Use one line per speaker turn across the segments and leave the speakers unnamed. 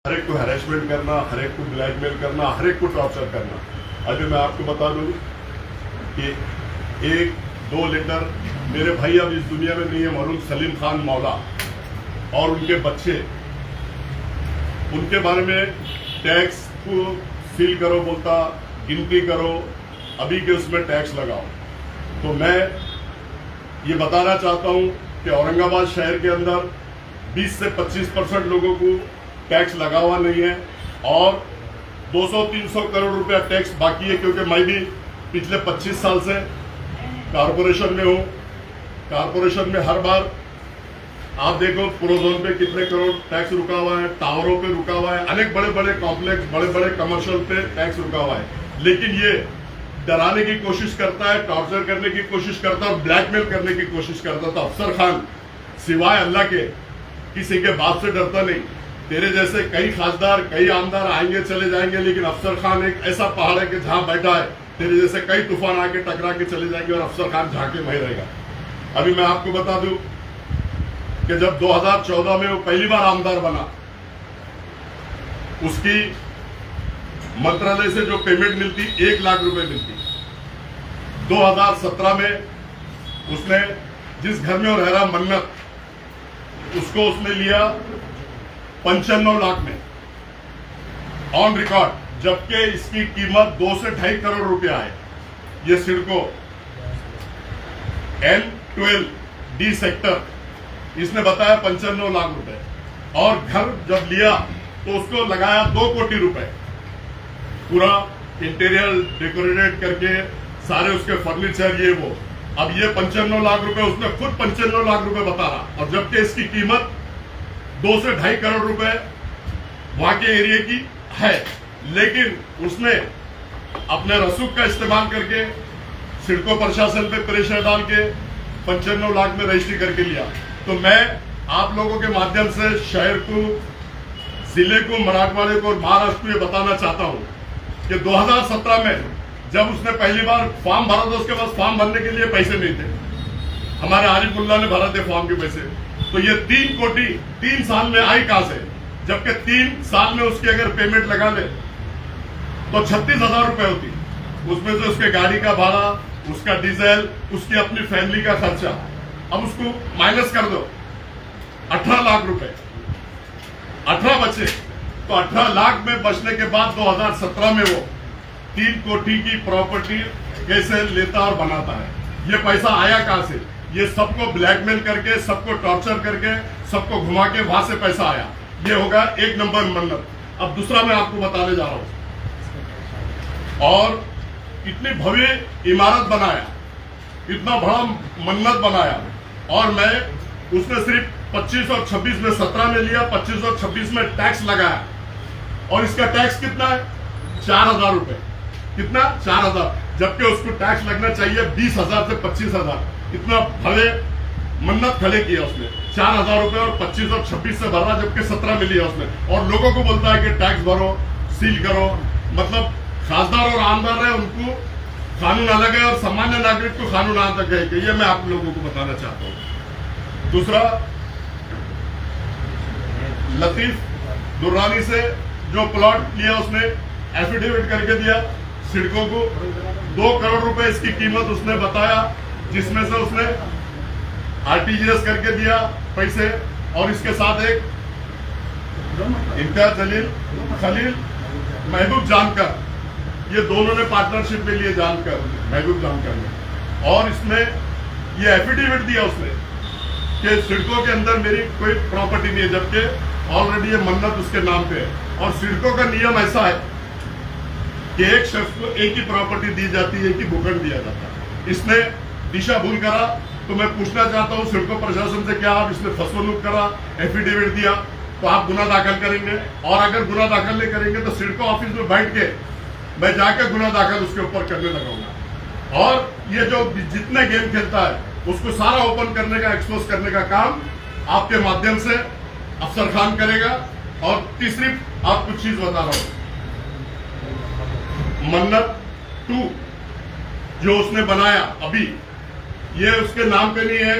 हर एक को हैरेसमेंट करना, हर एक को ब्लैकमेल करना, हर एक को टॉर्चर करना। अभी मैं आपको बता दूं कि 1-2 लीटर मेरे भाई अब इस दुनिया में नहीं है, मरहूम सलीम खान मौला और उनके बच्चे, उनके बारे में टैक्स को सील करो बोलता, गिनती करो, अभी के उसमें टैक्स लगाओ। तो मैं ये बताना चाहता हूं कि औरंगाबाद शहर के अंदर 20 से 25% लोगों को टैक्स लगा हुआ नहीं है और 200-300 करोड़ रुपया टैक्स बाकी है, क्योंकि मैं भी पिछले 25 साल से कारपोरेशन में हूँ। कारपोरेशन में हर बार आप देखो प्रोजोन पे कितने करोड़ टैक्स रुका हुआ है, टावरों पे रुका हुआ है, अनेक बड़े बड़े कॉम्प्लेक्स, बड़े बड़े कमर्शियल पे टैक्स रुका हुआ है। लेकिन ये डराने की कोशिश करता है, टॉर्चर करने की कोशिश करता है और ब्लैकमेल करने की कोशिश करता था। अफसर खान सिवाय अल्लाह के किसी के बाप से डरता नहीं। तेरे जैसे कई खासदार, कई आमदार आएंगे चले जाएंगे, लेकिन अफसर खान एक ऐसा पहाड़ है कि जहां बैठा है तेरे जैसे कई तूफान आके टकरा के चले जाएंगे और अफसर खान झांके वहीं रहेगा। अभी मैं आपको बता दूं कि जब 2014 में वो पहली बार आमदार बना, उसकी मंत्रालय से जो पेमेंट मिलती 1 लाख रुपए मिलती। 2017 में उसने जिस घर में वो रह रहा मन्नत, उसको उसने लिया 95 लाख में ऑन रिकॉर्ड, जबकि इसकी कीमत 2 से 2.5 करोड़ रुपया है। ये सिडको N12 D सेक्टर इसने बताया 95 लाख रुपए, और घर जब लिया तो उसको लगाया 2 कोटी रुपए, पूरा इंटीरियर डेकोरेटेड करके, सारे उसके फर्नीचर ये वो। अब ये 95 लाख रुपए उसने खुद 95 लाख रुपए बता रहा, और जबकि इसकी कीमत 2 से 2.5 करोड़ रुपए वहां के एरिया की है। लेकिन उसने अपने रसूख का इस्तेमाल करके सिडको प्रशासन पे प्रेशर डाल के 95 लाख में रजिस्ट्री करके लिया। तो मैं आप लोगों के माध्यम से शहर को, जिले को, मराठवाड़े को और महाराष्ट्र को ये बताना चाहता हूं कि 2017 में जब उसने पहली बार फॉर्म भरा था, उसके पास फॉर्म भरने के लिए पैसे नहीं थे। हमारे आरिफुल्ला ने भरा थे फॉर्म के पैसे। तो ये 3 कोटी 3 साल में आई कहां से, जबकि 3 साल में उसकी अगर पेमेंट लगा ले तो 36,000 रुपए होती। उसमें से उसके गाड़ी का भाड़ा, उसका डीजल, उसकी अपनी फैमिली का खर्चा, अब उसको माइनस कर दो 18 लाख रुपए, 18 बचे। तो 18 लाख में बचने के बाद 2017 में वो 3 कोटी की प्रॉपर्टी कैसे लेता और बनाता है। ये पैसा आया कहां से? ये सबको ब्लैकमेल करके, सबको टॉर्चर करके, सबको घुमा के वहां से पैसा आया। ये होगा 1 नंबर मन्नत। अब दूसरा मैं आपको बताने जा रहा हूं, और इतनी भव्य इमारत बनाया, इतना बड़ा मन्नत बनाया, और मैं उसने सिर्फ 25 और 26 में 17 में लिया, 25 और 26 में टैक्स लगाया, और इसका टैक्स कितना है? 4,000 रुपए। कितना? 4,000, जबकि उसको टैक्स लगना चाहिए 20,000 से 25,000। इतना भले मन्नत खड़े किया उसने, 4,000 रुपए और 25 और 26 से भर रहा, जबकि 17 में लिया उसने, और लोगों को बोलता है कि टैक्स भरो, सील करो। मतलब खासदार और आमदार है, उनको कानून अलग है और सामान्य नागरिक को कानून अलग है। कि ये मैं आप लोगों को बताना चाहता हूं। दूसरा, लतीफ दुर्रानी से जो प्लॉट लिया उसने एफिडेविट करके दिया सिडको को, 2 करोड़ रुपए इसकी कीमत उसने बताया, जिसमें से उसने आरटीजीएस करके दिया पैसे, और इसके साथ एक इम्तियाज जलील, खलील, महबूब जानकर, ये दोनों ने पार्टनरशिप में लिए जानकर, महबूब जानकर ने, और इसमें ये एफिडेविट दिया उसने कि सिडको के अंदर मेरी कोई प्रॉपर्टी नहीं है, जबकि ऑलरेडी ये मन्नत उसके नाम पे है। और सिडको का नियम ऐसा है कि एक शख्स को एक ही प्रॉपर्टी दी जाती है, एक ही भूखंड दिया जाता है। इसने दिशा भूल करा, तो मैं पूछना चाहता हूं सिडको प्रशासन से, क्या आप इसने फसवनुक करा, एफिडेविट दिया, तो आप गुना दाखिल करेंगे? और अगर गुना दाखिल नहीं करेंगे तो सिडको ऑफिस में बैठ के मैं जाकर गुना दाखिल उसके ऊपर करने लगाऊंगा। और ये जो जितने गेम खेलता है उसको सारा ओपन करने का, एक्सपोज करने का काम आपके माध्यम से अफसर खान करेगा। और तीसरी आपको चीज बता रहा हूं, मन्नत 2 जो उसने बनाया अभी, ये उसके नाम पे नहीं है,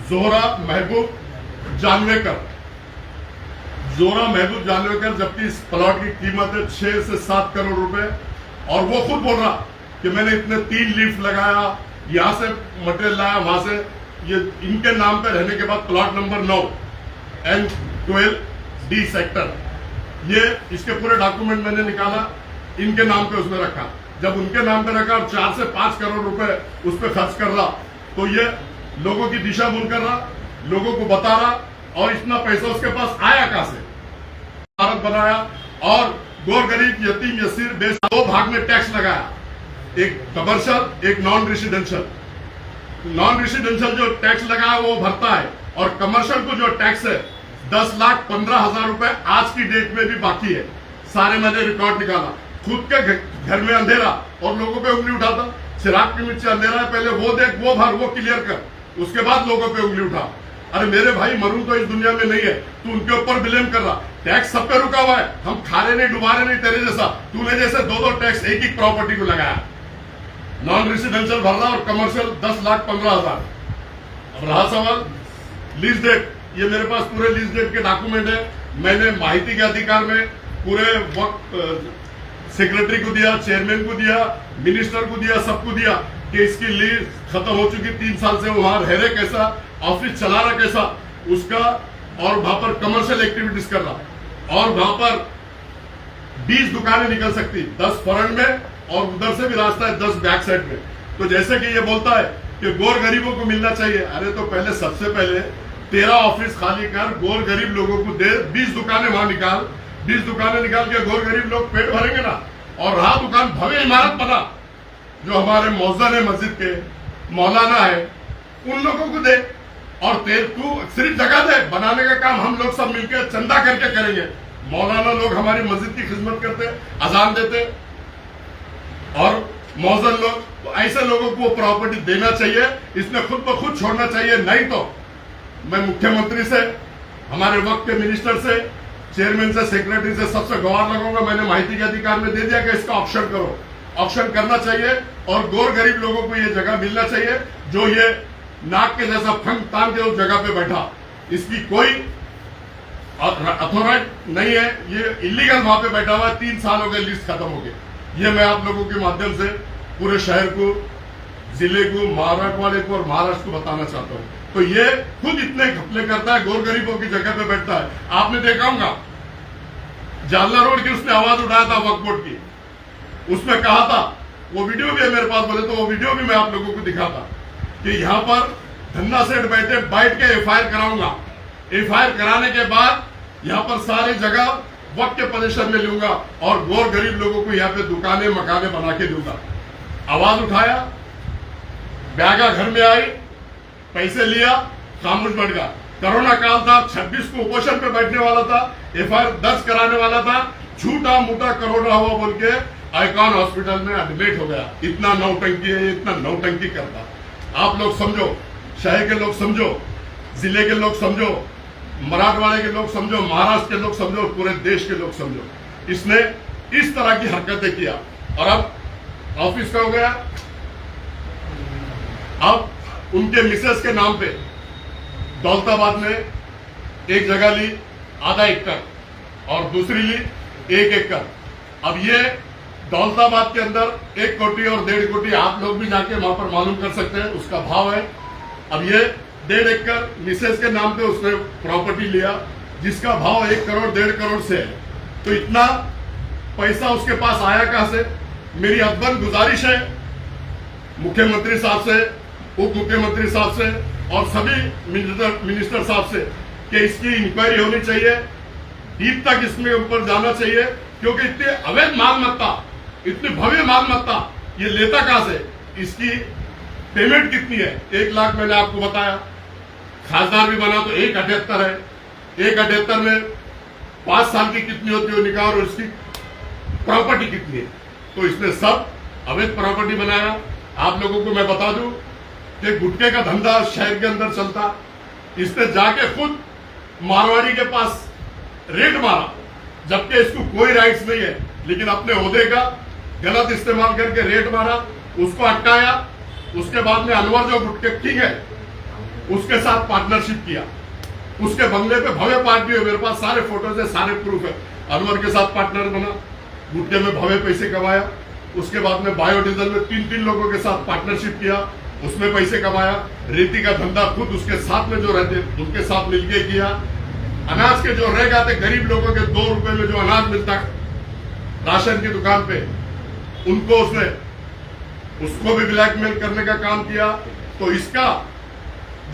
जोहरा महबूब जानवेकर। जोरा महबूब जानवेकर, जबकि इस प्लॉट की कीमत है 6 से 7 करोड़ रुपए, और वो खुद बोल रहा कि मैंने इतने 3 लीफ लगाया, यहां से मटेरियल लाया, वहां से, ये इनके नाम पे रहने के बाद प्लॉट नंबर 9 N12D सेक्टर, ये इसके पूरे डॉक्यूमेंट मैंने निकाला, इनके नाम पे उसमें रखा। जब उनके नाम पे रखा और 4 से 5 करोड़ रुपए उस पर खर्च कर रहा, तो ये लोगों की दिशा भूल कर रहा, लोगों को बता रहा, और इतना पैसा उसके पास आया कहां से? भारत बनाया और गोर गरीब यतीम यसीर बेस 2 भाग में टैक्स लगाया, एक कमर्शियल, एक नॉन रेसिडेंशियल। नॉन रेसिडेंशियल जो टैक्स लगाया वो भरता है, और कमर्शियल को जो टैक्स है 10,15,000 रुपए आज की डेट में भी बाकी है। सारे मैंने रिकॉर्ड निकाला, खुद के घर में अंधेरा और लोगों पे उंगली उठाता, चिराग के नीचे अंधेरा है, पहले वो देख, वो भर, वो क्लियर कर, उसके बाद लोगों पे उंगली उठा। अरे मेरे भाई, मरूं तो इस दुनिया में नहीं है, तू उनके ऊपर ब्लेम कर रहा। टैक्स सब पे रुका हुआ है, हम खा रहे नहीं, डुबा रहे नहीं तेरे जैसा। तूने जैसे 2-2 टैक्स एक ही प्रॉपर्टी को लगाया, नॉन रेसिडेंशियल भर रहा और कमर्शियल 10,15,000। अब रहा सवाल लीज डेट, ये मेरे पास पूरे लीज डेट के डॉक्यूमेंट है। मैंने माहिती के अधिकार में पूरे वक्त सेक्रेटरी को दिया, चेयरमैन को दिया, मिनिस्टर को दिया, सबको दिया कि इसकी लीज खत्म हो चुकी, 3 साल से वहां रह रहे कैसा, ऑफिस चला रहा कैसा उसका, और वहां पर कमर्शियल एक्टिविटीज कर रहा, और वहां पर 20 दुकानें निकल सकती, 10 फ्रंट में और उधर से भी रास्ता है 10 बैक साइड में। तो जैसे कि ये बोलता है कि गोर गरीबों को मिलना चाहिए, अरे तो पहले सबसे पहले तेरा ऑफिस खाली कर, गोर गरीब लोगों को दे, 20 दुकानें वहां निकाल, 20 दुकानें निकाल के गोर गरीब लोग पेट भरेंगे ना। और रहा दुकान, भव्य इमारत बना, जो हमारे मौजन है मस्जिद के, मौलाना है, उन लोगों को दे, और तू सिर्फ जगह दे, बनाने का काम हम लोग सब मिलकर चंदा करके करेंगे। मौलाना लोग हमारी मस्जिद की खिदमत करते, अजान देते, और मौजन लोग, तो ऐसे लोगों को प्रॉपर्टी देना चाहिए, इसने खुद ब खुद छोड़ना चाहिए। नहीं तो मैं मुख्यमंत्री से, हमारे वक्त के मिनिस्टर से, चेयरमैन से, सेक्रेटरी से, सबसे गुहार लगाऊंगा। मैंने माहिती के अधिकार में दे दिया कि इसका ऑप्शन करो, ऑप्शन करना चाहिए, और गोर गरीब लोगों को ये जगह मिलना चाहिए। जो ये नाक के जैसा फंग तान के उस जगह पे बैठा, इसकी कोई अथॉरिटी नहीं है, ये इलीगल वहां पे बैठा हुआ है, 3 साल हो गए, लिस्ट खत्म हो गई। ये मैं आप लोगों के माध्यम से पूरे शहर को, जिले को, मराठवाड़े को और महाराष्ट्र को बताना चाहता हूं। तो ये खुद इतने घपले करता है, गोर गरीबों की जगह पे बैठता है। आपने देखा होगा जालना रोड की उसने आवाज उठाया था वक्फ बोर्ड की, उसमें कहा था, वो वीडियो भी है मेरे पास, बोले तो वो वीडियो भी मैं आप लोगों को दिखाता कि यहां पर धन्ना सेठ बैठ के FIR कराऊंगा, FIR कराने के बाद यहां पर सारी जगह वक्त के पोजीशन में लूंगा, और गोर गरीब लोगों को यहाँ पे दुकानें मकाने बना के दूंगा। आवाज उठाया, बैगा घर में आई, पैसे लिया, खामोश बढ़ गया। कोरोना काल था, 26 को उपोषण पे बैठने वाला था, FIR दर्ज कराने वाला था, झूठा मूठा कोरोना हुआ बोल के आइकॉन हॉस्पिटल में एडमिट हो गया। इतना नौटंकी है, इतना नौटंकी करता। आप लोग समझो, शहर के लोग समझो, जिले के लोग समझो, मराठवाड़े के लोग समझो, महाराष्ट्र के लोग समझो, पूरे देश के लोग समझो, इसने इस तरह की हरकतें किया। और अब ऑफिस का हो गया, अब उनके मिसेस के नाम पे दौलताबाद में एक जगह ली आधा एकड़, और दूसरी ली 1 एकड़। अब ये दौलताबाद के अंदर 1 कोटी और 1.5 कोटी, आप लोग भी जाके वहां पर मालूम कर सकते हैं, उसका भाव है। अब ये 1.5 एकड़ मिसेस के नाम पे उसने प्रॉपर्टी लिया, जिसका भाव 1 करोड़ 1.5 करोड़ से है। तो इतना पैसा उसके पास आया कहां से? मेरी अदबन गुजारिश है मुख्यमंत्री साहब से, उप मुख्यमंत्री साहब से और सभी मिनिस्टर साहब से कि इसकी इंक्वायरी होनी चाहिए, डीप तक इसमें ऊपर जाना चाहिए, क्योंकि इतनी अवैध मालमत्ता, इतनी भव्य मालमत्ता ये लेता कहां से? इसकी पेमेंट कितनी है? 1 लाख मैंने आपको बताया, खासदार भी बना तो 1.78 है, 1.78 में 5 साल की कितनी होती है निकाह, और इसकी प्रॉपर्टी कितनी है? तो इसने सब अवैध प्रॉपर्टी बनाया। आप लोगों को मैं बता दूं कि गुटखे का धंधा शहर के अंदर चलता, इसने जाके खुद मारवाड़ी के पास रेड मारा, जबकि इसको कोई राइट्स नहीं है, लेकिन अपने ओहदे का गलत इस्तेमाल करके रेड मारा, उसको अटकाया। उसके बाद में अनवर जो गुटखे किंग है उसके साथ पार्टनरशिप किया, उसके बंगले पे भव्य पार्टी है, मेरे पास सारे फोटोज है, सारे प्रूफ है। अनवर के साथ पार्टनर बना, गुटके में भव्य पैसे कमाया। उसके बाद में बायोडीजल में 3 लोगों के साथ पार्टनरशिप किया, उसमें पैसे कमाया। रेती का धंधा खुद उसके साथ में जो रहते उनके साथ मिलके किया। अनाज के जो रह जाते गरीब लोगों के 2 रुपए में जो अनाज मिलता राशन की दुकान पे, उनको उसको भी ब्लैकमेल करने का काम किया। तो इसका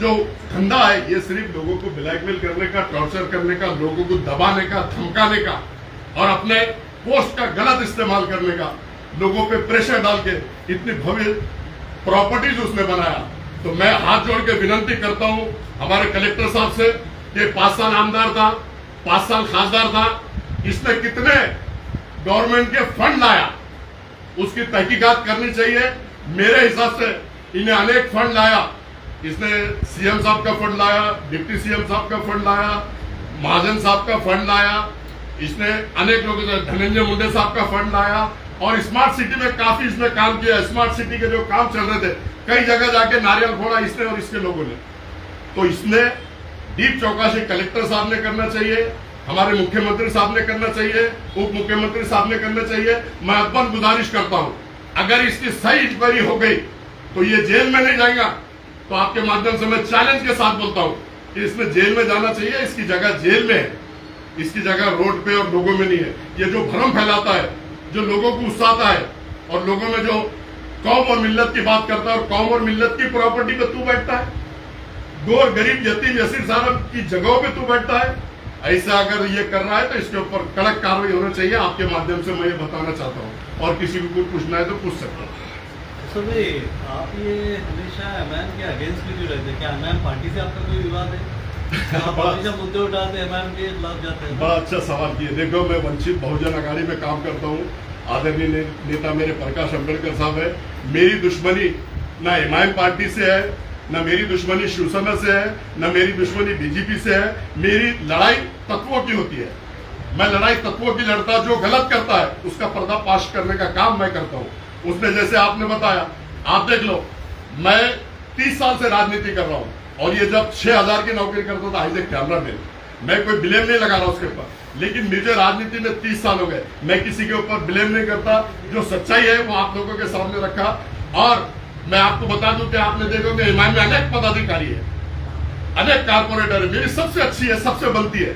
जो धंधा है ये सिर्फ लोगों को ब्लैकमेल करने का, टॉर्चर करने का, लोगों को दबाने का, धमकाने का और अपने पोस्ट का गलत इस्तेमाल करने का, लोगों पे प्रेशर डाल के इतनी भव्य प्रॉपर्टीज उसने बनाया। तो मैं हाथ जोड़ के विनती करता हूं हमारे कलेक्टर साहब से कि 5 साल आमदार था, 5 साल खासदार था, इसने कितने गवर्नमेंट के फंड लाया उसकी तहकीकात करनी चाहिए। मेरे हिसाब से इन्हें अनेक फंड लाया, इसने सीएम साहब का फंड लाया, डिप्टी सीएम साहब का फंड लाया, महाजन साहब का फंड लाया, इसने अनेक लोगों से धनंजय मुंडे साहब का फंड लाया और स्मार्ट सिटी में काफी इसने काम किया। स्मार्ट सिटी के जो काम चल रहे थे कई जगह जाके नारियल फोड़ा इसने और इसके लोगों ने। तो इसने डीप चौकसी कलेक्टर साहब ने करना चाहिए, हमारे मुख्यमंत्री साहब ने करना चाहिए, उप मुख्यमंत्री साहब ने करना चाहिए। मैं अदबन गुजारिश करता हूं अगर इसकी सही इंक्वायरी हो गई तो ये जेल में नहीं जाएगा। तो आपके माध्यम से मैं चैलेंज के साथ बोलता हूं कि इसमें जेल में जाना चाहिए, इसकी जगह जेल में है, इसकी जगह रोड पे और लोगों में नहीं है। ये जो भ्रम फैलाता है, जो लोगों को उकसाता है और लोगों में जो कौम और मिल्लत की बात करता है और कौम और मिल्लत की प्रॉपर्टी पे तू बैठता है, गोर गरीब यतीम यसीर साहब की जगहों पे तू बैठता है। ऐसा अगर ये कर रहा है तो इसके ऊपर कड़क कार्रवाई होना चाहिए। आपके माध्यम से मैं ये बताना चाहता हूँ और किसी को कुछ पूछना है तो पूछ सकता हूँ।
सर भाई, आप ये हमेशा एमआईएम के अगेंस्ट भी क्यों रहते हैं? क्या एमआईएम पार्टी से आपका कोई विवाद है? आप हमेशा मुद्दे उठाते हैं, एमआईएम के खिलाफ जाते हैं।
बड़ा अच्छा सवाल किए। देखो, मैं वंचित बहुजन अघाड़ी में काम करता हूँ, आदरणीय नेता मेरे प्रकाश अम्बेडकर साहब है। मेरी दुश्मनी ना एमआईएम पार्टी से है, न मेरी दुश्मनी शिवसेना से है, न मेरी दुश्मनी बीजेपी से है। मेरी लड़ाई तत्वों की होती है। मैं लड़ाई तत्वों की लड़ता, जो गलत करता है उसका पर्दाफाश करने का काम मैं करता हूँ। उसने जैसे आपने बताया, आप देख लो, मैं 30 साल से राजनीति कर रहा हूँ और ये जब 6000 की नौकरी करता था एज ए कैमरामैन, मैं कोई ब्लेम नहीं लगा रहा उसके ऊपर, लेकिन मुझे राजनीति में 30 साल हो गए, मैं किसी के ऊपर ब्लेम नहीं करता। जो सच्चाई है वो आप लोगों के सामने रखा। और मैं आपको बता दूं कि आपने देखोगे एमआईएम में अनेक पदाधिकारी है, अनेक कारपोरेटर है, मेरी सबसे अच्छी है, सबसे बनती है।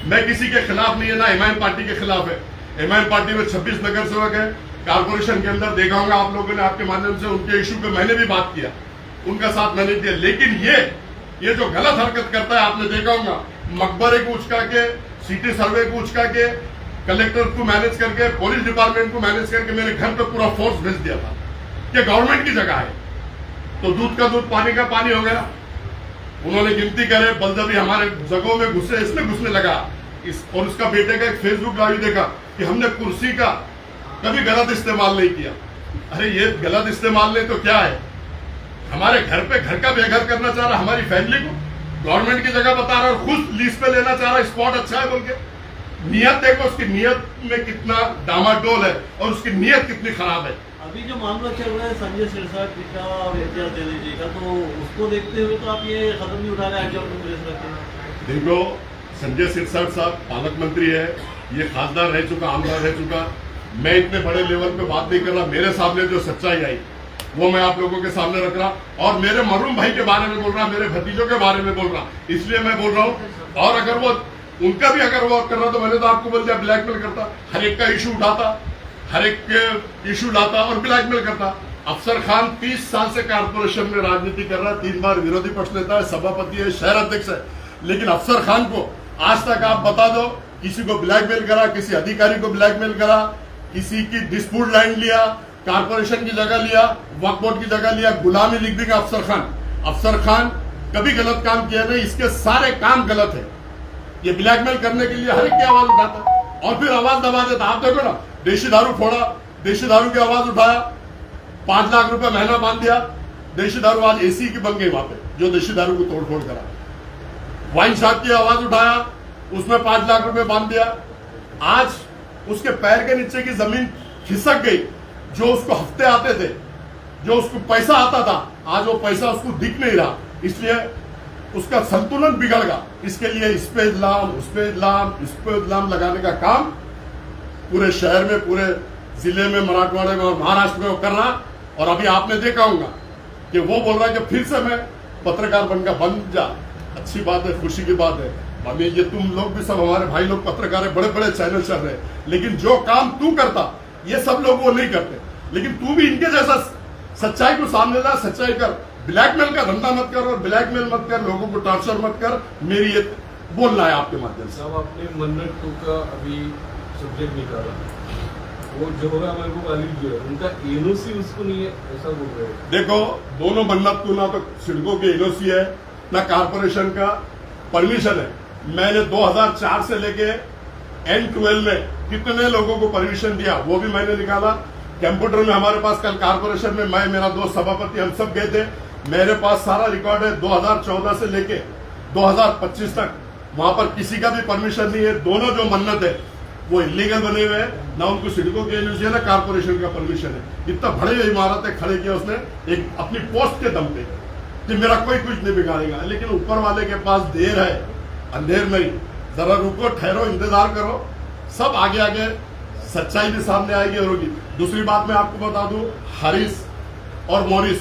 मैं किसी के खिलाफ नहीं है, ना एमआईएम पार्टी के खिलाफ है। एमआईएम पार्टी में 26 नगर सेवक है। कारपोरेशन के अंदर देखा होगा आप लोगों ने, आपके माध्यम से उनके इशू पे मैंने भी बात किया, उनका साथ मैंने दिया। लेकिन ये जो गलत हरकत करता है, आपने देखा होगा, मकबरे को उचका के, सिटी सर्वे को उचका के, कलेक्टर को मैनेज करके, पुलिस डिपार्टमेंट को मैनेज करके मेरे घर पे पूरा फोर्स भेज दिया था कि गवर्नमेंट की जगह है। तो दूध का दूध पानी का पानी हो गया। उन्होंने गिनती करे, बलजबरी हमारे जगहों में घुसे, इसमें घुसने लगा। और उसका बेटे का एक फेसबुक लाइव देखा कि हमने कुर्सी का कभी गलत इस्तेमाल नहीं किया। अरे ये गलत इस्तेमाल नहीं तो क्या है? हमारे घर पे घर का बेघर करना चाह रहा, हमारी फैमिली को गवर्नमेंट की जगह बता रहा और खुद लीज पे लेना चाह रहा, स्पॉट अच्छा है बोल के। नियत देखो, उसकी नियत में कितना डामाडोल है और उसकी नियत कितनी खराब है।
अभी जो मामला चल रहा है संजय सिरसाट जी का और इम्तियाज जलील जी का, तो उसको देखते हुए तो आप ये कदम नहीं उठा रहे हैं?
देखो, संजय सिरसाट साहब पालक मंत्री है, ये खासदार रह चुका, आमदार रह चुका। मैं इतने बड़े लेवल पे बात नहीं कर रहा। मेरे सामने जो सच्चाई आई वो मैं आप लोगों के सामने रख रहा और मेरे मरूम भाई के बारे में बोल रहा, मेरे भतीजों के बारे में बोल रहा, इसलिए मैं बोल रहा हूँ। और अगर वो उनका भी अगर वो कर रहा तो मैंने तो आपको बोल दिया, ब्लैकमेल करता, हर एक का इशू उठाता, हर एक के इशू लाता और ब्लैकमेल करता। अफसर खान 30 साल से कारपोरेशन में राजनीति कर रहा है, 3 बार विरोधी पक्ष नेता है, सभापति है, शहर अध्यक्ष है, लेकिन अफसर खान को आज तक आप बता दो किसी को ब्लैकमेल करा, किसी अधिकारी को ब्लैकमेल करा, किसी की डिस्प्यूट लाइन लिया, कारपोरेशन की जगह लिया, वक्फ बोर्ड की जगह लिया, गुलामी लिख देगा अफसर खान। अफसर खान कभी गलत काम किया नहीं, इसके सारे काम गलत है। ये ब्लैकमेल करने के लिए हर एक की आवाज उठाता है और फिर आवाज दबा देता। आप देखो ना, देशी दारू फोड़ा, देशी दारू की आवाज उठाया, 5 लाख रुपए महीना बांध दिया। देशी दारू आज एसी की बन गई वहां पे, जो देशी दारू को तोड़ फोड़ करा। वाइन शॉप की आवाज उठाया, उसमें 5 लाख रुपए बांध दिया। आज उसके पैर के नीचे की जमीन खिसक गई। जो उसको हफ्ते आते थे, जो उसको पैसा आता था, आज वो पैसा उसको दिख नहीं रहा। इसलिए उसका संतुलन बिगड़ेगा। इसके लिए इस पे इल्जाम, उस पे इल्जाम, इस पे इल्जाम लगाने का काम पूरे शहर में, पूरे जिले में, मराठवाड़े में और महाराष्ट्र में वो कर रहा। और अभी आपने देखा होगा कि वो बोल रहा है कि फिर से मैं पत्रकार बनकर बन जा। अच्छी बात है, खुशी की बात है। हमें ये तुम लोग भी सब हमारे भाई लोग पत्रकार है, बड़े बड़े चैनल चल रहे हैं, लेकिन जो काम तू करता ये सब लोग वो नहीं करते। लेकिन तू भी इनके जैसा सच्चाई को सामने ला, सच्चाई कर, ब्लैकमेल का धंधा मत कर और ब्लैकमेल मत कर, लोगों को टॉर्चर मत कर। मेरी ये बोलना है आपके माध्यम से।
साहब आपने मन्नत टू का अभी सब्जेक्ट निकाला, वो जोहरा महबूब अली जो है उनका एनओसी उसको नहीं है, ऐसा बोल रहे हैं।
देखो, दोनों मन्नत टू ना तो सिडको की एनओसी है ना कारपोरेशन का परमिशन है। मैंने 2004 से लेके N12 में कितने लोगों को परमिशन दिया वो भी मैंने निकाला। कंप्यूटर में हमारे पास कल कारपोरेशन में मैं, मेरा दोस्त सभापति, हम सब गए थे। मेरे पास सारा रिकॉर्ड है 2014 से लेके 2025 तक। वहां पर किसी का भी परमिशन नहीं है। दोनों जो मन्नत है वो इलीगल बने हुए हैं, ना उनको सिडको की एनओसी है ना कारपोरेशन का परमिशन है। इतना बड़े इमारतें खड़े किया उसने एक अपनी पोस्ट के दम पे कि मेरा कोई कुछ नहीं बिगाड़ेगा। लेकिन ऊपर वाले के पास देर है, अंधेर नहीं। जरा रुको, ठहरो, इंतजार करो, सब आगे आगे सच्चाई भी सामने आएगी और होगी। दूसरी बात मैं आपको बता दूं, हारिस और मॉरिस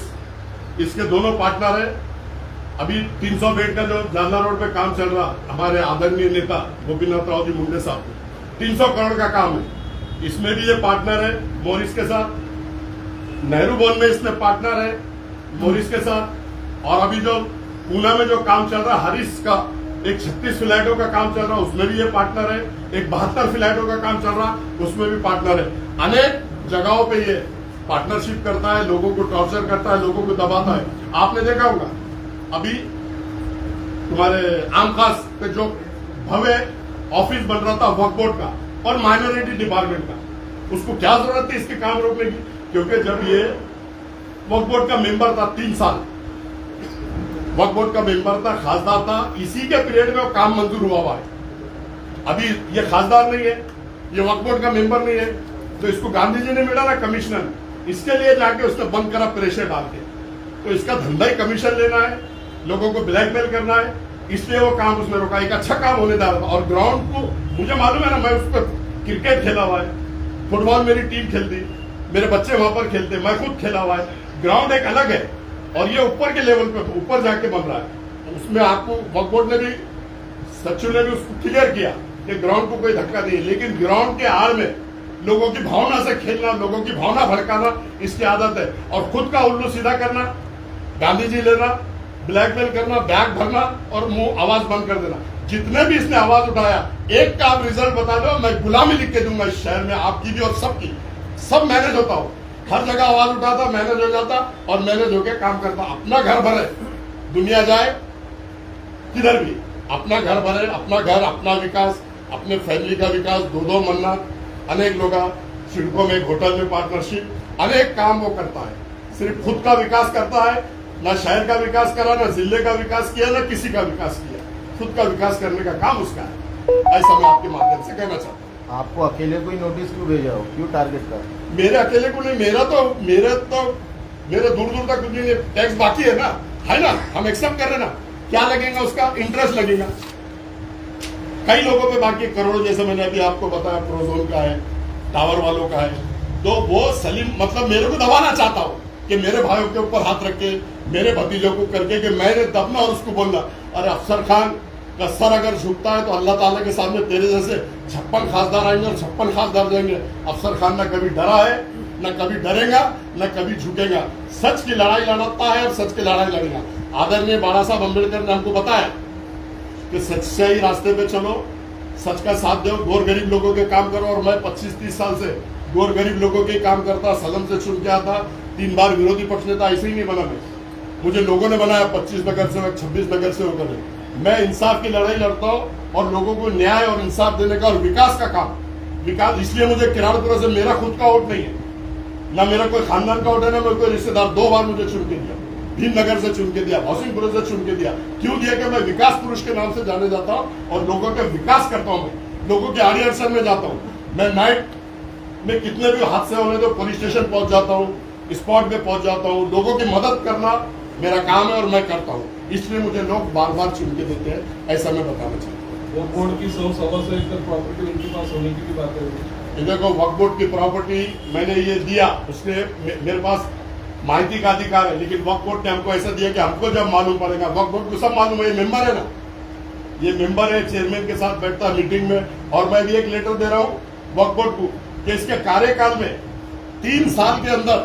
इसके दोनों पार्टनर है। अभी 300 बेड का जो जालना रोड पे काम चल रहा, हमारे आदरणीय नेता गोपीनाथ राव जी मुंडे साहब, 300 करोड़ का काम है। इसमें भी ये पार्टनर है मॉरिस के साथ। नेहरू भवन में इसमें पार्टनर है मॉरिस के साथ। और अभी जो पूना में जो काम चल रहा हारिस का, एक 36 फ्लैटों का काम चल रहा, उसमें भी ये पार्टनर है। एक 72 फ्लैटों का काम चल रहा, उसमें भी पार्टनर है। अनेक जगहों पे ये पार्टनरशिप करता है, लोगों को टॉर्चर करता है, लोगों को दबाता है। आपने देखा होगा अभी तुम्हारे आम खास पे जो भव्य ऑफिस बन रहा था वक्फ बोर्ड का और माइनॉरिटी डिपार्टमेंट का, उसको क्या जरूरत थी इसके काम रोकने की? क्योंकि जब ये वक्फ बोर्ड का मेंबर था 3 साल, वक्फ बोर्ड का मेंबर था, खासदार था, इसी के पीरियड में वो काम मंजूर हुआ है। अभी ये खासदार नहीं है, ये वक्फ बोर्ड का मेंबर नहीं है, तो इसको गांधी जी ने मिला ना कमिश्नर, इसके लिए जाके उसने बंद करा प्रेशर डाल के। तो इसका धंधा ही कमीशन लेना है, लोगों को ब्लैकमेल करना है, इसलिए वो काम उसने रोका। एक अच्छा काम होने जा रहा था। और ग्राउंड को मुझे मालूम है ना, मैं उस पर क्रिकेट खेला हुआ है, फुटबॉल मेरी टीम खेलती, मेरे बच्चे वहां पर खेलते, मैं खुद खेला हुआ है। ग्राउंड एक अलग है और ये ऊपर के लेवल पे ऊपर जाके बन रहा है। उसमें आपको वक्फ बोर्ड ने भी, सचिव ने भी उसको क्लियर किया कि ग्राउंड को कोई धक्का नहीं है। लेकिन ग्राउंड के आड़ में लोगों की भावना से खेलना, लोगों की भावना भड़काना, इसकी आदत है। और खुद का उल्लू सीधा करना, गांधी जी लेना, ब्लैकमेल करना, बैग भरना और मुंह आवाज बंद कर देना। जितने भी इसने आवाज उठाया, एक का आप रिजल्ट बता दो, मैं गुलामी लिख के दूंगा इस शहर में, आपकी भी और सबकी। सब मैनेज होता हो, हर जगह आवाज उठाता, मैनेज हो जाता और मैनेज होकर काम करता। अपना घर भरे, दुनिया जाए किधर भी, अपना घर भरे, अपना घर, अपना विकास, अपने फैमिली का विकास, दो मन्नत, अनेक लोग सिडको में, होटल में पार्टनरशिप, अनेक काम वो करता है। सिर्फ खुद का विकास करता है, ना शहर का विकास करा, ना जिले का विकास किया, ना किसी का विकास किया। खुद का विकास करने का काम उसका है। ऐसा मैं आपके माध्यम से कहना चाहता हूँ।
आपको अकेले कोई नोटिस क्यों भेजा हो, क्यों टारगेट कर?
मेरे अकेले को नहीं, मेरे दूर दूर तक कुछ टैक्स बाकी है ना, हम एक्सेप्ट कर रहे ना। क्या लगेगा उसका? इंटरेस्ट लगेगा। कई लोगों पे बाकी करोड़ों, जैसे मैंने अभी आपको बताया, प्रोजोन का है, टावर वालों का है। तो वो सलीम मतलब मेरे को दबाना चाहता हूँ कि मेरे भाइयों के ऊपर हाथ रख के, मेरे भतीजों को करके कि मैंने दबना और उसको बोलना। अरे अफसर खान का सर अगर झुकता है तो अल्लाह ताला के सामने तेरे जैसे 56 खासदार आएंगे और 56 खासदार जाएंगे। अफसर खान ना कभी डरा है, ना कभी डरेगा, ना कभी झुकेगा। सच की लड़ाई लड़ता है और सच की लड़ाई लड़ेगा। आदरणीय बाबा साहब अम्बेडकर ने हमको बताया कि सच्चाई रास्ते पे चलो, सच का साथ दो, गोर गरीब लोगों के काम करो। और मैं 25-30 साल से गोर गरीब लोगों के काम करता, सदन से चुन के आता, 3 बार विरोधी पक्ष नेता, ऐसे ही नहीं बना मैं, मुझे लोगों ने बनाया 25 नगर सेवक, 26 नगर सेवक बने। मैं इंसाफ की लड़ाई लड़ता हूँ और लोगों को न्याय और इंसाफ देने का और विकास का काम, विकास। इसलिए मुझे किराड़पुरा से मेरा खुद का वोट नहीं है, ना मेरा कोई खानदान का वोट है, ना मेरा कोई रिश्तेदार। 2 बार मुझे चुन के दिया, भीमनगर से चुन के दिया, भौसिंगपुर से चुन के दिया। क्यों दिया? कि मैं विकास पुरुष के नाम से जाने जाता हूँ और लोगों का विकास करता हूँ। मैं लोगों के आड़ी अड़चन में जाता हूँ। मैं नाइट में कितने भी हादसे होने तो पुलिस स्टेशन पहुंच जाता हूँ, स्पॉट पे पहुंच जाता हूँ। लोगों की मदद करना मेरा काम है और मैं करता हूँ। इसलिए मुझे लोग बार बार चुन के देते हैं, ऐसा मैं बताना चाहता हूँ।
वो बोर्ड की 100-125 एकड़ प्रॉपर्टी उनके पास होने की भी बात है।
ये देखो वक्फ बोर्ड की प्रॉपर्टी मैंने ये दिया, उसने मेरे पास माहिती का अधिकार है, लेकिन वक्फ बोर्ड ने हमको ऐसा दिया कि हमको जब मालूम पड़ेगा, वक्फ बोर्ड को सब मालूम है, ये मेंबर है ना, ये मेंबर है, चेयरमैन के साथ बैठता है मीटिंग में, और मैं भी एक लेटर दे रहा हूँ वक्फ बोर्ड को कि इसके कार्यकाल में 3 साल के अंदर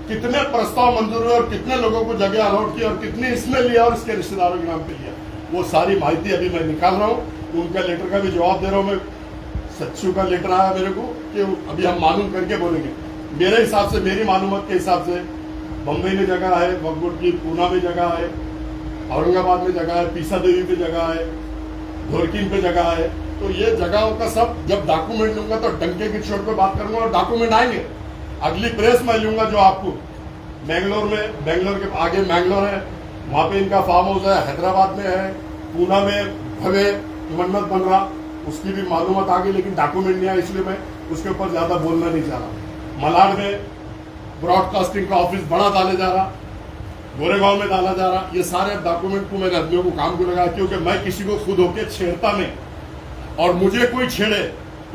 कितने प्रस्ताव मंजूर हुए और कितने लोगों को जगह अलॉट की और कितनी इसने लिया और इसके रिश्तेदारों के नाम पे लिया, वो सारी माहिती अभी मैं निकाल रहा हूँ। उनका लेटर का भी जवाब दे रहा हूँ मैं। सच्चू का लेटर आया मेरे को कि अभी हम मालूम करके बोलेंगे। मेरे हिसाब से, मेरी मालूमात के हिसाब से बम्बई में जगह है वक्फ बोर्ड की, पूना में जगह है, औरंगाबाद में जगह है, पीसा देवी पे जगह है, धोरकिन पे जगह है। तो ये जगहों का सब जब डॉक्यूमेंट लूंगा तो डंके की चोट पे बात करूंगा और डॉक्यूमेंट आएंगे। अगली प्रेस में लूंगा जो आपको बेंगलोर के आगे मैंगलोर है, वहां पे इनका फार्म हाउस है, हैदराबाद में है, पूना में भव्य मन्नत बन रहा, उसकी भी मालूमात आ गई, लेकिन डॉक्यूमेंट नहीं आया, इसलिए मैं उसके ऊपर ज्यादा बोलना नहीं चाह रहा। मलाड में ब्रॉडकास्टिंग का ऑफिस बड़ा डाले जा रहा, गोरेगांव में डाला जा रहा, ये सारे डॉक्यूमेंट को मैंने आदमियों को काम को लगाया, क्योंकि मैं किसी को खुद होके छेड़ता नहीं, और मुझे कोई छेड़े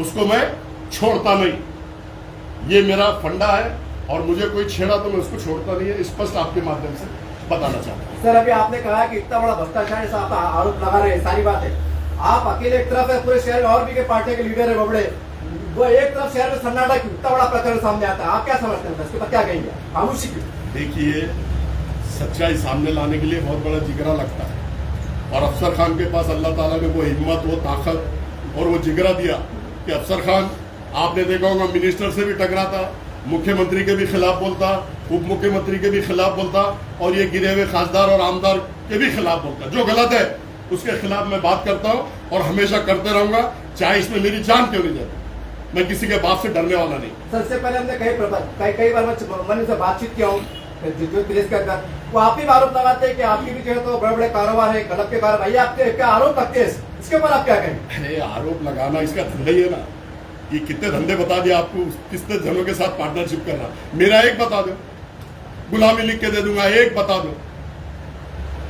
उसको मैं छोड़ता नहीं। ये मेरा फंडा है, और मुझे कोई छेड़ा तो मैं उसको छोड़ता नहीं है, स्पष्ट आपके माध्यम से बताना चाहता हूँ।
सर, अभी आपने कहा कि इतना बड़ा भ्रष्टाचार ऐसा आप आरोप लगा रहे हैं, सारी बात है। आप अकेले एक तरफ है, पूरे शहर में और भी के पार्टी के लीडर है बबड़े, वो एक तरफ शहर में सन्नाटा क्यों, इतना बड़ा प्रकरण सामने आता है, आप क्या समझते हैं, इसके पर क्या कहेंगे, खामोशी क्यों?
देखिए, सच्चाई सामने लाने के लिए बहुत बड़ा जिगरा लगता है, और अफसर खान के पास अल्लाह ताला ने वो हिम्मत, वो ताकत और वो जिगरा दिया कि अफसर खान, आपने देखा होगा, मिनिस्टर से भी टकराता, मुख्यमंत्री के भी खिलाफ बोलता, उप मुख्यमंत्री के भी खिलाफ बोलता, और ये गिरे हुए खासदार और आमदार के भी खिलाफ बोलता। जो गलत है उसके खिलाफ मैं बात करता हूँ और हमेशा करते रहूंगा, चाहे इसमें मेरी जान क्यों नहीं जाती। मैं किसी के बाप से डरने वाला नहीं।
सबसे पहले हमने कई बार मैं से बातचीत किया हूँ प्रेस के अंदर, वो आप ही आरोप लगाते हैं कि आपकी भी जो है तो बड़े बड़े कारोबार है, गलत के कारोबार, ये आपके क्या आरोप लगते हैं, इसके ऊपर आप क्या कहेंगे?
अरे आरोप लगाना इसका धंधा ही है ना, ये कितने धंधे बता दिए आपको, कितने जनों के साथ पार्टनरशिप करना। मेरा एक बता दो, गुलामी लिख के दे दूंगा, एक बता दो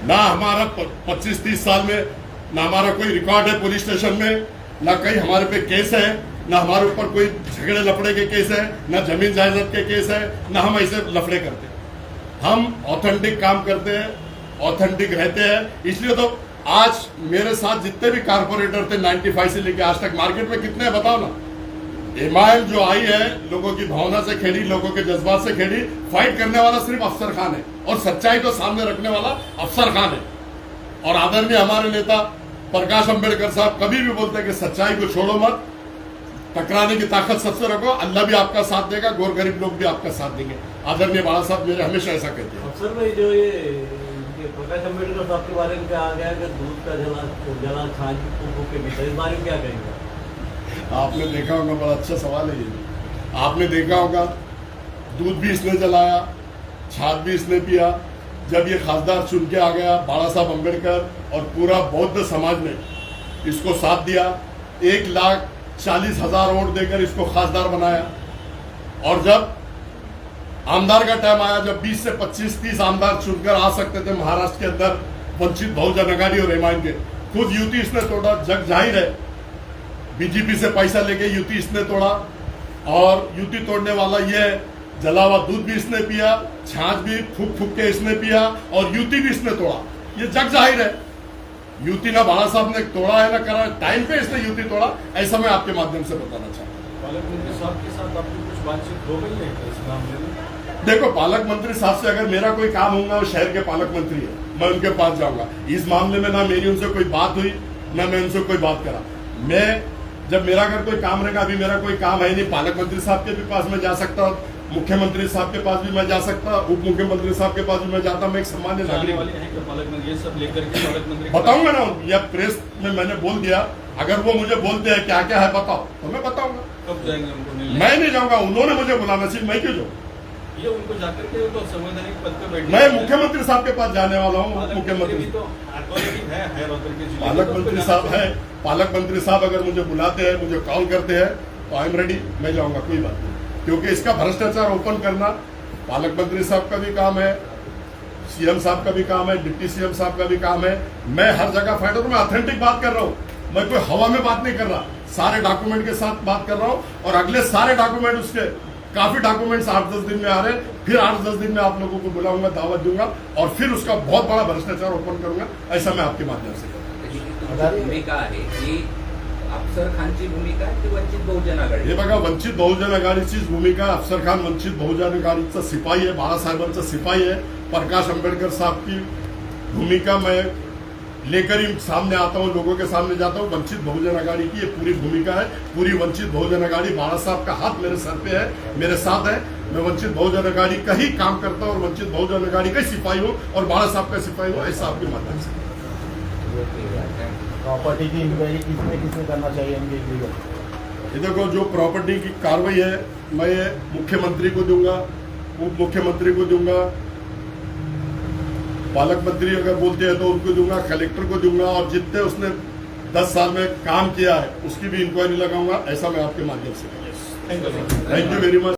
ना। हमारा 25-30 साल में ना हमारा कोई रिकॉर्ड है पुलिस स्टेशन में, ना कहीं हमारे पे केस है, ना हमारे ऊपर कोई झगड़े लफड़े के केस है, ना जमीन जायदाद के केस है, ना हम ऐसे लफड़े करते हैं। हम ऑथेंटिक काम करते हैं, ऑथेंटिक रहते हैं। इसलिए तो आज मेरे साथ जितने भी कारपोरेटर थे 95 से लेकर आज तक, मार्केट में कितने बताओ ना। एमआईएम जो आई है, लोगों की भावना से खेली, लोगों के जज्बात से खेली। फाइट करने वाला सिर्फ अफसर खान है, और सच्चाई को सामने रखने वाला अफसर खान है। और आदरणीय हमारे नेता प्रकाश अंबेडकर साहब कभी भी बोलते हैं कि सच्चाई को छोड़ो मत, टकराने की ताकत सबसे रखो, अल्लाह भी आपका साथ देगा, गोर गरीब लोग भी आपका साथ देंगे। आदरणीय बाला साहब मेरे हमेशा ऐसा कहते हैं।
अफसर भाई, जो ये प्रकाश अंबेडकर साहब के बारे में कहा गया कि दूध का जला छाछ के भीतर, इस बारे में क्या कहेंगे?
आपने देखा होगा, बड़ा अच्छा सवाल है ये। आपने देखा होगा, दूध भी इसने जलाया, छाछ भी इसने पिया। जब ये खासदार चुन के आ गया, बाला साहब अंबेडकर और पूरा बौद्ध समाज ने इसको साथ दिया, 1,40,000 वोट देकर इसको खासदार बनाया। और जब आमदार का टाइम आया, जब 20 से 25-30 आमदार चुनकर आ सकते थे महाराष्ट्र के अंदर, वंचित बहुजन अघाड़ी और एमआईएम के, खुद यूटी इसने तोड़ा। जग जाहिर है, बीजेपी से पैसा लेके यूटी इसने तोड़ा, और यूटी तोड़ने वाला ये जला हुआ दूध भी इसने पिया, छाछ भी फूक फूक के इसने पिया, और यूटी भी इसने तोड़ा। ये जग जाहिर है, यूटी ना बाला साहब ने तोड़ा है ना करा, टाइम पे इसने यूटी तोड़ा। ऐसा मैं आपके माध्यम से बताना चाहता हूँ।
पालक मंत्री साहब के साथ आपकी कुछ बातचीत हो गई है इस मामले में?
देखो, पालक मंत्री साहब से अगर मेरा कोई काम होगा, वो शहर के पालक मंत्री है, मैं उनके पास जाऊंगा। इस मामले में ना मेरी उनसे कोई बात हुई, ना मैं उनसे कोई बात करा। मैं जब मेरा अगर कोई काम रहेगा, अभी मेरा कोई काम है नहीं, पालक मंत्री साहब के भी पास मैं जा सकता हूँ, मुख्यमंत्री साहब के पास भी मैं जा सकता, उप मुख्यमंत्री साहब के पास भी मैं जाता। मैं एक सामान्य नागरिक
ये सब लेकर के पालक मंत्री
बताऊंगा ना, या प्रेस में मैंने बोल दिया। अगर वो मुझे बोलते हैं क्या क्या है बताओ, तो मैं बताऊंगा।
कब जाएंगे उनको मिलने?
मैं नहीं जाऊंगा, उन्होंने मुझे बुलाना चाहिए, मैं क्यों जाऊँ?
ये उनको जाकर के तो संवैधानिक पद पर बैठे,
मैं मुख्यमंत्री साहब के पास जाने वाला हूँ। उप मुख्यमंत्री
तो अथॉरिटी है रोहतक के जिले
पालक मंत्री साहब है, पालक मंत्री साहब अगर मुझे बुलाते हैं, मुझे कॉल करते हैं, तो आई एम रेडी, मैं जाऊंगा, कोई बात नहीं। क्योंकि इसका भ्रष्टाचार ओपन करना पालक मंत्री साहब का भी काम है, सीएम साहब का भी काम है, डिप्टी सीएम साहब का भी काम है। मैं हर जगह फाइटर हूं, मैं ऑथेंटिक बात कर रहा हूं, मैं कोई हवा में बात नहीं कर रहा, सारे डॉक्यूमेंट के साथ बात कर रहा हूं। और अगले सारे डॉक्यूमेंट उसके काफी डॉक्यूमेंट्स 8-10 दिन में आ रहे हैं, फिर 8-10 दिन में आप लोगों को बुलाऊंगा, दावत दूंगा और फिर उसका बहुत बड़ा भ्रष्टाचार ओपन करूंगा, ऐसा मैं आपके माध्यम से करूंगा।
तुमची भूमिका आहे की अफसर खानची भूमिका आहे की वंचित बहुजन आघाडी?
हे बघा, वंचित बहुजन आघाडीचीच भूमिका, अफसर खान वंचित बहुजन आघाडीचा सिपाही आहे, बाळासाहेबांचा सिपाही आहे, प्रकाश अंबेडकर साहब की भूमिका मैं लेकर ही सामने आता हूं, लोगों के सामने जाता हूं। वंचित बहुजन आघाड़ी की ये पूरी भूमिका है, पूरी वंचित बहुजन आघाड़ी, बाला साहब का हाथ मेरे सर पे है, मेरे साथ है। मैं वंचित बहुजन आघाड़ी का ही काम करता हूं और वंचित बहुजन आघाड़ी का ही सिपाही हूं और बाला साहब का सिपाही हूं, ऐसा आपके माध्यम से।
प्रॉपर्टी की इंक्वायरी किसने किसने करना चाहिए इनके लीगल?
ये देखो, जो प्रॉपर्टी की कार्रवाई है मैं मुख्यमंत्री को दूंगा, उप मुख्यमंत्री को दूंगा, पालक मंत्री अगर बोलते हैं तो उनको दूंगा, कलेक्टर को दूंगा और जितने उसने 10 साल में काम किया है उसकी भी इंक्वायरी लगाऊंगा, ऐसा मैं आपके माध्यम से। Thank you very much.